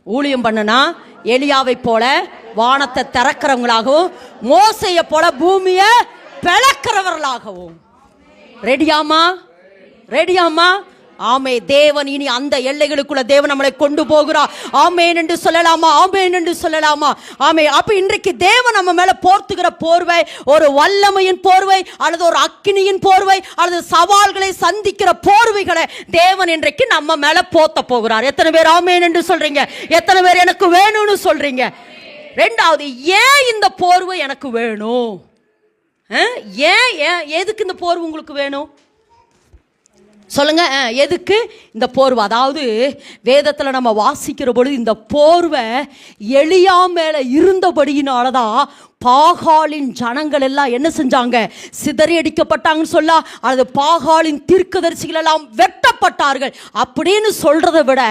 ஊழியம் பண்ணுனா எலியாவை போல வானத்தை திறக்கிறவங்களாகவும் மோசையை போல பூமியை பிளக்கிறவர்களாகவும். ரெடியாமா? ரெடியாமா? ஆமே. தேவன் இனி அந்த எல்லைகளுக்குள்ள தேவன் நம்மளை கொண்டு போகிறார். ஆமேன் என்று சொல்லலாமா? ஆமேன் என்று சொல்லலாமா? ஆமே. அப்ப இன்றைக்கு தேவன் நம்ம மேல போர்த்துகிற போர்வை ஒரு வல்லமையின் போர்வை, அல்லது ஒரு அக்கினியின் போர்வை, அல்லது சவால்களை சந்திக்கிற போர்வைகளை தேவன் இன்றைக்கு நம்ம மேல போத்த போகிறார். எத்தனை பேர் ஆமேன் என்று சொல்றீங்க? எத்தனை பேர் எனக்கு வேணும்னு சொல்றீங்க? ரெண்டாவது, ஏன் இந்த போர்வை எனக்கு வேணும்? ஏன் எதுக்கு இந்த போர்வை உங்களுக்கு வேணும் சொல்லுங்க. எதுக்கு இந்த போர்வை? அதாவது வேதத்தில் நம்ம வாசிக்கிற பொழுது இந்த போர்வை எலியா மேல இருந்தபடியினாலதான் பாகாலின் ஜனங்கள் எல்லாம் என்ன செஞ்சாங்க? சிதறி அடிக்கப்பட்டாங்கன்னு சொல்ல, அல்லது பாகாலின் தீர்க்கதரிசிகள் எல்லாம் வெட்டப்பட்டார்கள் அப்படின்னு சொல்றதை விட